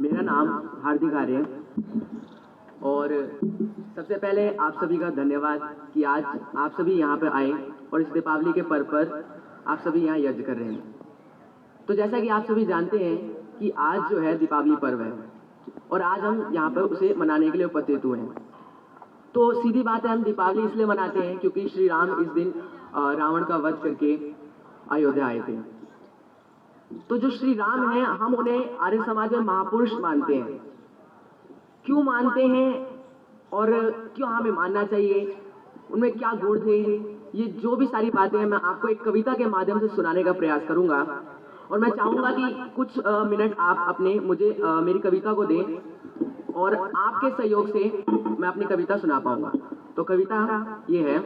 मेरा नाम हार्दिक आर्य है और सबसे पहले आप सभी का धन्यवाद कि आज आप सभी यहाँ पर आए और इस दीपावली के पर्व पर आप सभी यहाँ यज्ञ कर रहे हैं। तो जैसा कि आप सभी जानते हैं कि आज जो है दीपावली पर्व है और आज हम यहाँ पर उसे मनाने के लिए उपस्थित हुए हैं। तो सीधी बात है, हम दीपावली इसलिए मनाते हैं क्योंकि श्री राम इस दिन रावण का वध करके अयोध्या आए थे। तो जो श्री राम हैं, हम उन्हें आर्य समाज में महापुरुष मानते हैं। क्यों मानते हैं और क्यों हमें मानना चाहिए, उनमें क्या गुण थे, ये जो भी सारी बातें हैं मैं आपको एक कविता के माध्यम से सुनाने का प्रयास करूंगा। और मैं चाहूंगा कि कुछ मिनट आप अपने मुझे मेरी कविता को दें और आपके सहयोग से मैं अपनी कविता सुना पाऊंगा। तो कविता ये है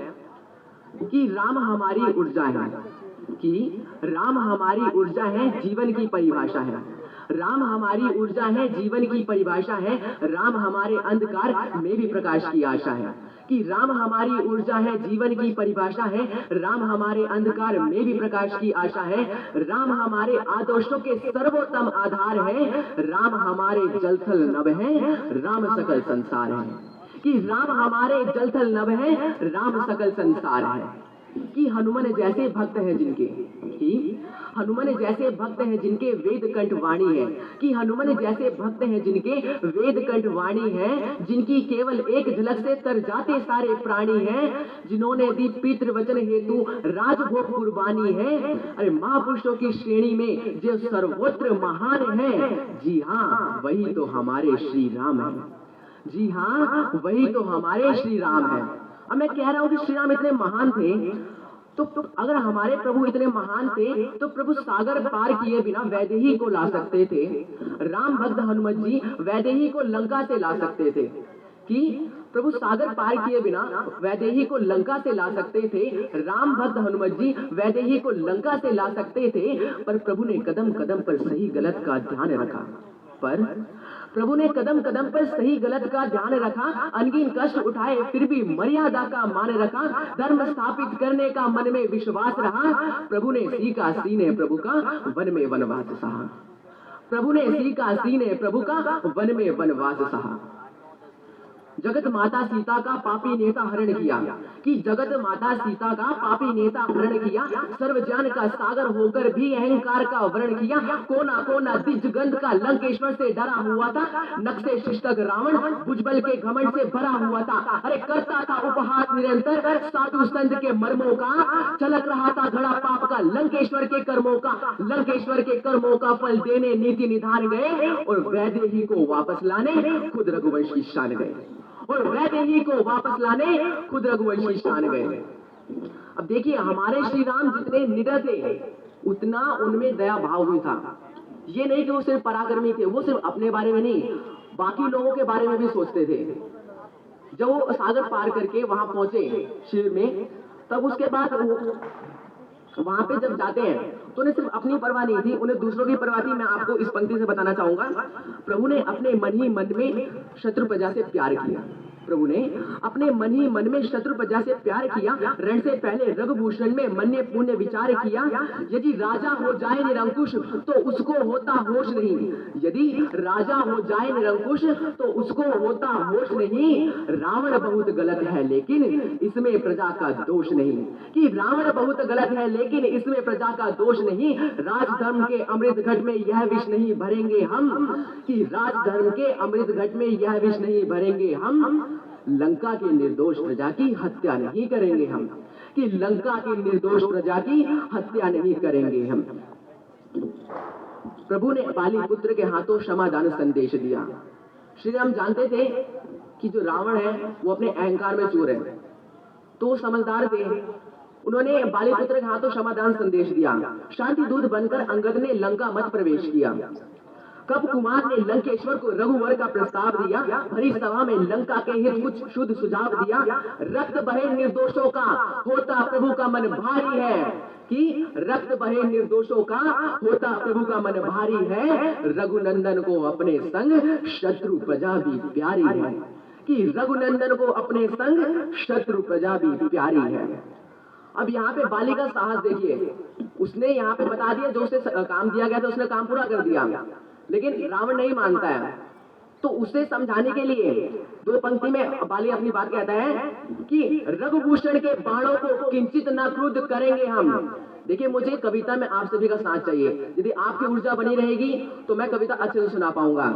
कि राम हमारी ऊर्जा है, कि राम हमारी ऊर्जा है, जीवन की परिभाषा है। राम हमारी ऊर्जा है, जीवन की परिभाषा है। राम हमारे अंधकार में भी प्रकाश की आशा है। कि राम हमारी ऊर्जा है, जीवन की परिभाषा है। राम हमारे अंधकार में भी प्रकाश की आशा है। राम हमारे आदर्शों के सर्वोत्तम आधार है। राम हमारे जलथल नभ है, राम सकल संसार है। कि राम हमारे जलथल नभ है, राम सकल संसार है। कि हनुमान जैसे भक्त हैं जिनके, कि हनुमान जैसे भक्त हैं जिनके वेद कंठ वाणी है। कि हनुमान जैसे भक्त हैं जिनके वेद कंठ वाणी है। जिनकी केवल एक झलक से तर जाते सारे प्राणी हैं। जिन्होंने दी पितृ वचन हेतु राजभोग कुर्बानी है। अरे महापुरुषों की श्रेणी में जो सर्वोच्च महान है, जी हाँ वही तो हमारे श्री राम है। जी हाँ वही तो हमारे श्री राम है। अब मैं कह रहा हूं कि श्री राम इतने महान थे, तो अगर हमारे प्रभु इतने महान थे तो प्रभु सागर पार किए बिना वैदेही को ला सकते थे। राम भक्त हनुमत जी वैदेही को लंका से ला सकते थे। कि प्रभु सागर पार किए बिना वैदेही को लंका से ला सकते थे। राम भक्त हनुमत जी वैदेही को लंका से ला सकते थे। पर प्रभु ने कदम कदम पर सही गलत का ध्यान रखा। पर प्रभु ने कदम कदम पर सही गलत का ध्यान रखा। अनगिन कष्ट उठाए फिर भी मर्यादा का मान रखा। धर्म स्थापित करने का मन में विश्वास रहा। प्रभु ने सीखा सीने प्रभु का, वन में वनवास सहा। प्रभु ने सीखा सीने प्रभु का, वन में वनवास सहा। जगत माता सीता का पापी नेता हरण किया। कि जगत माता सीता का पापी नेता हरण किया। सर्वज्ञान का सागर होकर भी अहंकार का वर्ण किया। कोना कोना दिग्गंध का लंकेश्वर से डरा हुआ था। नक्शे शिष्टक रावण भुजबल के घमंड से भरा हुआ था। अरे करता था उपहास निरंतर साधु संत के मर्मों का। चलक रहा था घड़ा पाप का लंकेश्वर के कर्मों का। लंकेश्वर के कर्मों का फल देने नीति निधान गए और वैदेही को वापस लाने खुद रघुवंशी शान गए। और वैदेही को वापस लाने खुद रघुवंशी शान गए। अब देखिए, हमारे श्री राम जितने निडर थे उतना उनमें दया भाव भी था। ये नहीं कि वो सिर्फ पराक्रमी थे, वो सिर्फ अपने बारे में नहीं बाकी लोगों के बारे में भी सोचते थे। जब वो सागर पार करके वहां पहुंचे शिविर में, तब उसके बाद वहां पे जब जाते हैं तो उन्हें सिर्फ अपनी परवाह नहीं थी, उन्हें दूसरों की परवाह थी। मैं आपको इस पंक्ति से बताना चाहूंगा। प्रभु ने अपने मन ही मन में शत्रु प्रजा से प्यार किया। प्रभु ने अपने मन ही मन में शत्रु प्रजा से प्यार किया। रण से पहले रघुभूषण में मन ने पुण्य विचार किया। यदि राजा हो जाए निरंकुश तो उसको होता होश नहीं। यदि राजा हो जाए निरंकुश तो उसको होता होश नहीं। रावण बहुत गलत है लेकिन इसमें प्रजा का दोष नहीं। कि रावण बहुत गलत है लेकिन इसमें प्रजा का दोष नहीं। राजधर्म के अमृत घट में यह विष नहीं भरेंगे हम। कि राजधर्म के अमृत घट में यह विष नहीं भरेंगे हम। लंका की निर्दोष प्रजा की हत्या नहीं करेंगे हम। कि लंका की निर्दोष प्रजा की हत्या नहीं करेंगे हम। प्रभु ने बाली पुत्र के हाथों क्षमादान संदेश दिया। श्री राम जानते थे कि जो रावण है वो अपने अहंकार में चूर है, तो समझदार थे। उन्होंने बाली पुत्र के हाथों क्षमादान संदेश दिया। शांति दूत बनकर अंगद ने लंका मत प्रवेश किया। कब कुमार ने लंकेश्वर को रघुवर का प्रस्ताव दिया। भरी सभा में लंका के हित कुछ शुद्ध सुझाव दिया। रक्त बहे निर्दोषों का होता प्रभु का मन भारी है। कि रक्त बहे निर्दोषों का होता प्रभु का मन भारी है। रघुनंदन को अपने संग शत्रु प्रजा भी प्यारी है। कि रघुनंदन को अपने संग शत्रु प्रजा भी प्यारी है। अब यहाँ पे बाली का साहस देखिए, उसने यहाँ पे बता दिया जो उसे काम दिया गया था उसने काम पूरा कर दिया। लेकिन रावण नहीं मानता है। तो उसे समझाने के लिए दो पंक्ति में बाली अपनी बात कहता है कि रघुभूषण के बाणों को किंचित न क्रुद्ध करेंगे हम। देखिए, मुझे कविता में आप सभी का साथ चाहिए। यदि आपकी ऊर्जा बनी रहेगी तो मैं कविता अच्छे से सुना पाऊंगा।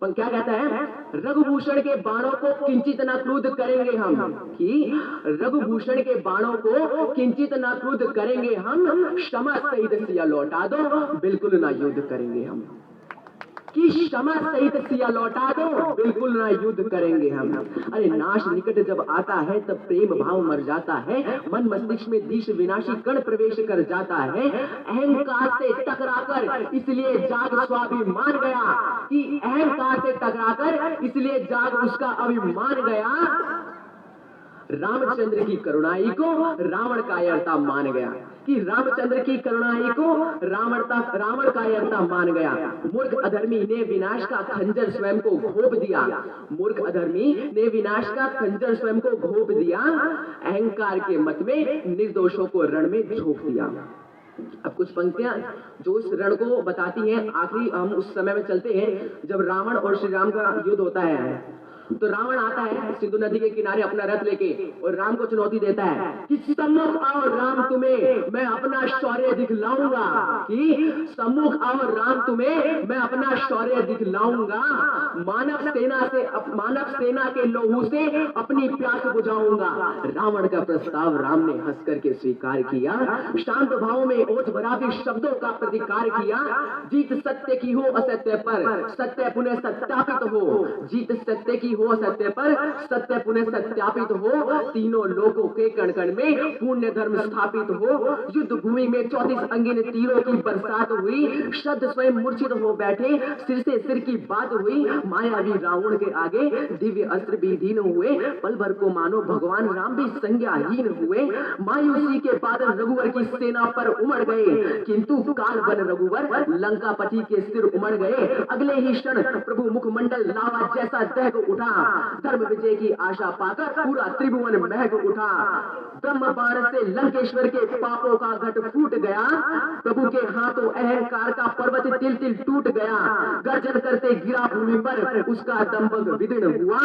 पर क्या कहता है? रघुभूषण के बाणों को किंचित न क्रुद्ध करेंगे हम, कि रघुभूषण के बाणों को किंचित न क्रुद्ध करेंगे हम, क्षमा सहित सिया लौटा दो, बिल्कुल ना युद्ध करेंगे हम। कि क्षमा सहित सिया लौटा दो, बिल्कुल ना युद्ध करेंगे हम। अरे नाश निकट जब आता है तब प्रेम भाव मर जाता है, मन मस्तिष्क में दिश विनाशी कण प्रवेश कर जाता है। अहंकार से टकराकर इसलिए जाग स्वाभिमान गया, कि अहंकार से टकराकर इसलिए जाग उसका अभिमान गया। रामचंद्र की करुणाई को रावण कायरता मान गया, कि रामचंद्र की करुणाई को रावण कायरता मान गया। मूर्ख अधर्मी ने विनाश का खंजर स्वयं को घोंप दिया, मूर्ख अधर्मी ने विनाश का खंजर स्वयं को घोंप दिया। अहंकार के मत में निर्दोषों को रण में झोंक दिया। अब कुछ पंक्तियां जो इस रण को बताती हैं। आखिरी हम उस समय में चलते हैं जब रावण और श्री राम का युद्ध होता है। तो रावण आता है सिंधु नदी के किनारे अपना रथ लेके और राम को चुनौती देता है कि सम्मुख आओ राम, तुम्हें मैं अपना शौर्य दिखलाऊंगा, कि सम्मुख आओ राम, तुम्हें मैं अपना शौर्य दिखलाऊंगा। मानव सेना के लोहू से अपनी प्यास बुझाऊंगा। रावण का प्रस्ताव राम ने हंस करके स्वीकार किया, शांत भाव में ओठ भरा भी शब्दों का प्रतिकार किया। जीत सत्य की हो असत्य पर, सत्य पुनः सत्यापित हो, जीत सत्य की हो सत्य पर, सत्य पुनः सत्यापित हो। तीनों लोगों के कण कण में पुण्य धर्म स्थापित हो। युद्ध भूमि में 34 अंगिन तीरों की बरसात हुई। शब्द स्वयं मूर्छित हो बैठे, सिर से सिर की बात हुई। मायावी रावण के आगे दिव्य अस्त्र विहीन हुए। पल भर को मानो भगवान राम भी संज्ञाहीन हुए। मायूसी के बादल रघुवर की सेना पर उमड़ गए, किंतु काल बन रघुवर लंकापति के सिर उमड़ गए। अगले ही क्षण प्रभु मुखमंडल लावा जैसा दहक उठा। धर्म विजय की आशा पाकर पूरा त्रिभुवन महक उठा। ब्रह्म बाण से लंकेश्वर के पापों का घट फूट गया। प्रभु के हाथों अहंकार का पर्वत तिल तिल टूट गया। गर्जन करते गिरा भूमि पर उसका दंभक विदीर्ण हुआ।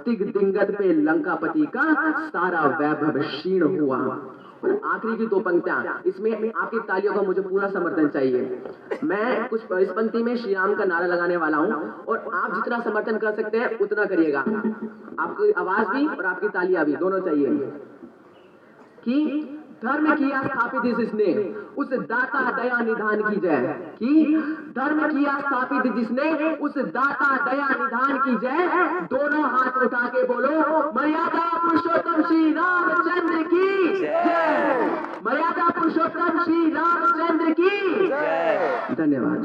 तिग दिंगत पे लंकापति का सारा वैभव क्षीण हुआ। और आखिरी की दो पंक्तियां, इसमें आपकी तालियों का मुझे पूरा समर्थन चाहिए। मैं कुछ इस पंक्ति में श्री राम का नारा लगाने वाला हूं और आप जितना समर्थन कर सकते हैं उतना करिएगा। आपकी आवाज भी और आपकी तालियां भी दोनों चाहिए। कि धर्म किया स्थापित जिसने उस दाता दया निधान की जय, कि धर्म किया स्थापित जिसने उस दाता दया निधान की जय। दोनों हाथ उठा के बोलो, मर्यादा पुरुषोत्तम श्री रामचंद्र की जय, मर्यादा पुरुषोत्तम श्री रामचंद्र की जय। धन्यवाद।